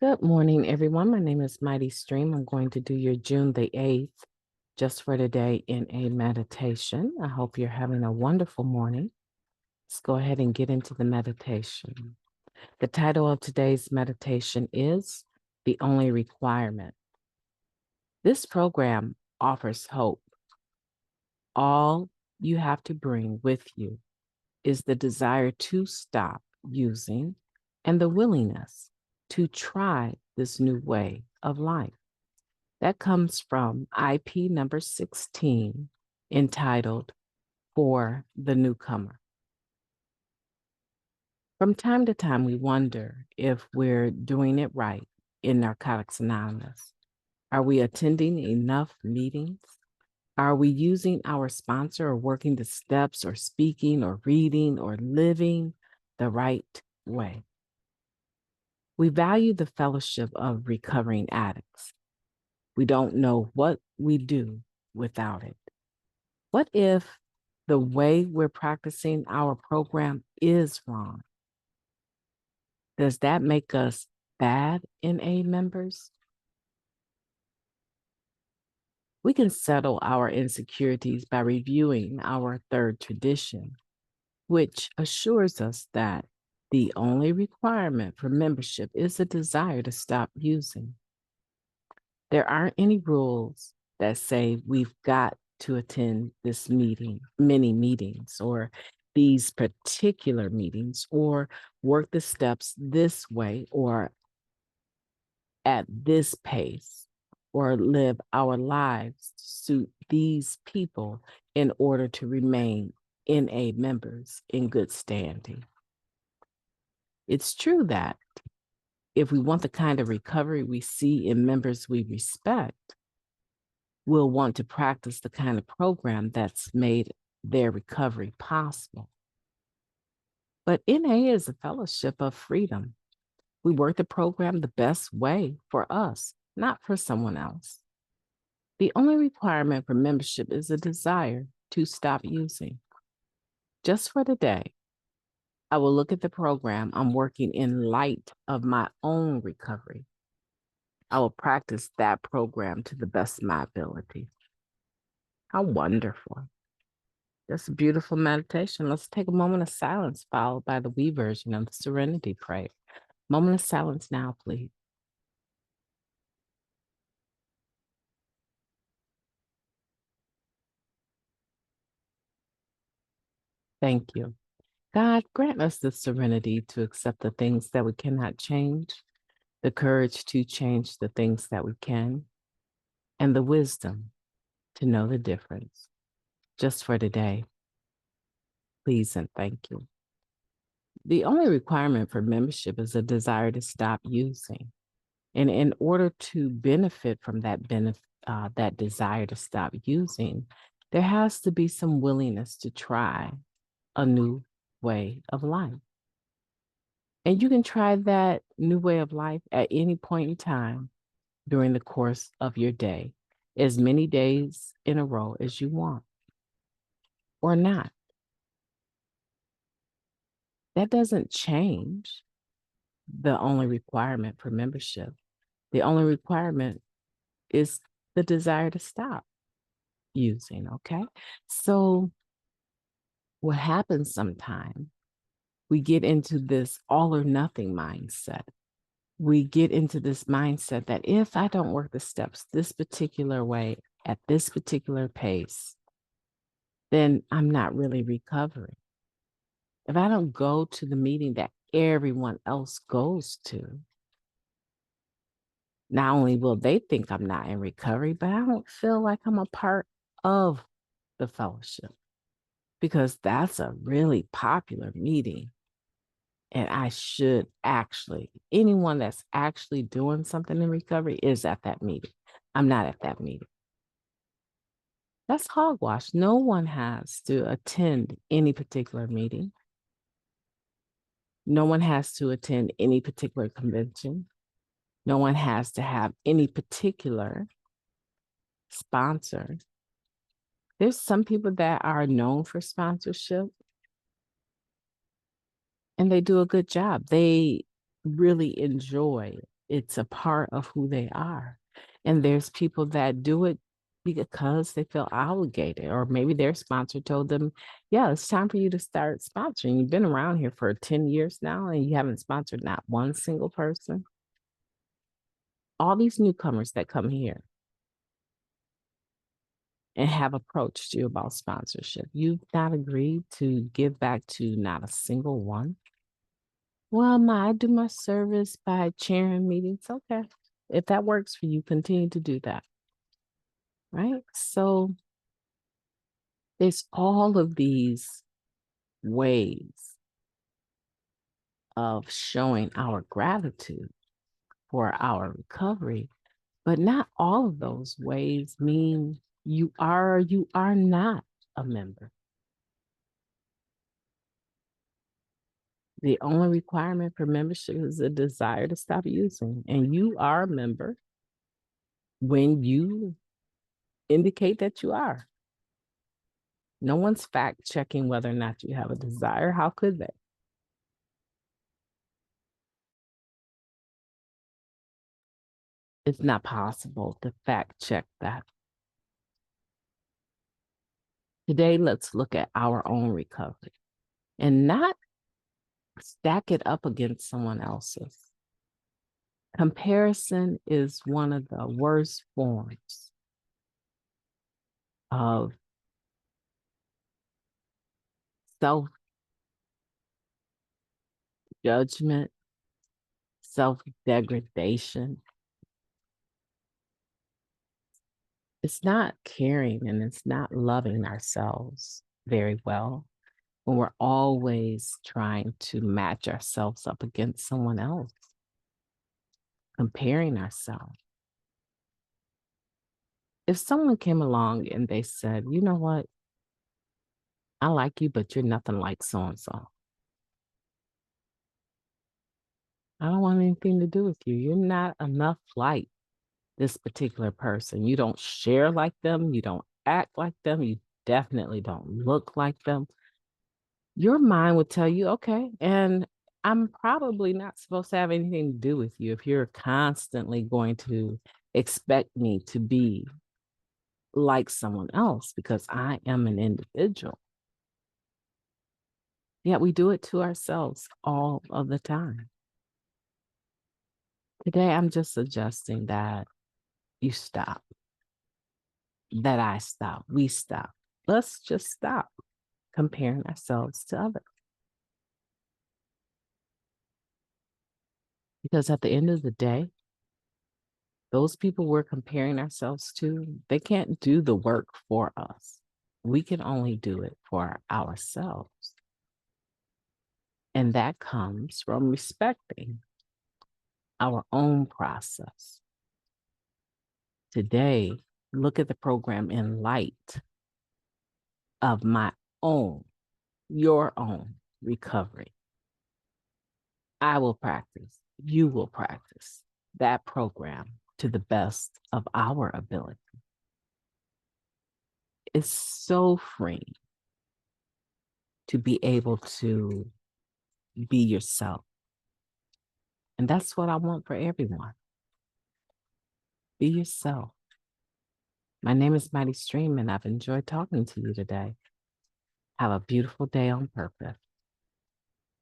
Good morning, everyone. My name is Mighty Stream. I'm going to do your June the 8th just for today in a meditation. I hope you're having a wonderful morning. Let's go ahead and get into the meditation. The title of today's meditation is The Only Requirement. This program offers hope. All you have to bring with you is the desire to stop using and the willingness to try this new way of life. That comes from IP number 16, entitled For the Newcomer. From time to time, we wonder if we're doing it right in Narcotics Anonymous. Are we attending enough meetings? Are we using our sponsor or working the steps or speaking or reading or living the right way? We value the fellowship of recovering addicts. We don't know what we do without it. What if the way we're practicing our program is wrong? Does that make us bad NA members? We can settle our insecurities by reviewing our third tradition, which assures us that the only requirement for membership is a desire to stop using. There aren't any rules that say we've got to attend this meeting, many meetings, or these particular meetings, or work the steps this way, or at this pace, or live our lives to suit these people in order to remain NA members in good standing. It's true that if we want the kind of recovery we see in members we respect, we'll want to practice the kind of program that's made their recovery possible. But NA is a fellowship of freedom. We work the program the best way for us, not for someone else. The only requirement for membership is a desire to stop using. Just for today, I will look at the program I'm working in light of my own recovery. I will practice that program to the best of my ability. How wonderful. That's a beautiful meditation. Let's take a moment of silence, followed by the we version of the Serenity Prayer. Moment of silence now, please. Thank you. God, grant us the serenity to accept the things that we cannot change, the courage to change the things that we can, and the wisdom to know the difference. Just for today, please and thank you. The only requirement for membership is a desire to stop using. And in order to benefit from that desire to stop using, there has to be some willingness to try a new way of life. And you can try that new way of life at any point in time during the course of your day, as many days in a row as you want, or not. That doesn't change the only requirement for membership. The only requirement is the desire to stop using, okay? So what happens sometimes, we get into this all or nothing mindset. We get into this mindset that if I don't work the steps this particular way at this particular pace, then I'm not really recovering. If I don't go to the meeting that everyone else goes to, not only will they think I'm not in recovery, but I don't feel like I'm a part of the fellowship, because that's a really popular meeting. And I should actually, anyone that's actually doing something in recovery is at that meeting. I'm not at that meeting. That's hogwash. No one has to attend any particular meeting. No one has to attend any particular convention. No one has to have any particular sponsor. There's some people that are known for sponsorship and they do a good job. They really enjoy It's a part of who they are. And there's people that do it because they feel obligated, or maybe their sponsor told them, yeah, it's time for you to start sponsoring. You've been around here for 10 years now and you haven't sponsored not one single person. All these newcomers that come here and have approached you about sponsorship, you've not agreed to give back to not a single one. Well, I do my service by chairing meetings. Okay. If that works for you, continue to do that. Right. So there's all of these ways of showing our gratitude for our recovery, but not all of those ways mean you are or you are not a member. The only requirement for membership is a desire to stop using, and you are a member when you indicate that you are. No one's fact checking whether or not you have a desire. How could they? It's not possible to fact check that. Today, let's look at our own recovery and not stack it up against someone else's. Comparison is one of the worst forms of self judgment, self degradation. It's not caring and it's not loving ourselves very well when we're always trying to match ourselves up against someone else, comparing ourselves. If someone came along and they said, you know what, I like you, but you're nothing like so and so. I don't want anything to do with you. You're not enough like this particular person. You don't share like them. You don't act like them. You definitely don't look like them. Your mind would tell you, okay, and I'm probably not supposed to have anything to do with you if you're constantly going to expect me to be like someone else because I am an individual. Yet we do it to ourselves all of the time. Today, I'm just suggesting that you stop, that I stop, we stop. Let's just stop comparing ourselves to others. Because at the end of the day, those people we're comparing ourselves to, they can't do the work for us. We can only do it for ourselves. And that comes from respecting our own process. Today, look at the program in light of my own, your own recovery. I will practice, you will practice that program to the best of our ability. It's so freeing to be able to be yourself. And that's what I want for everyone. Be yourself. My name is Mighty Stream, and I've enjoyed talking to you today. Have a beautiful day on purpose.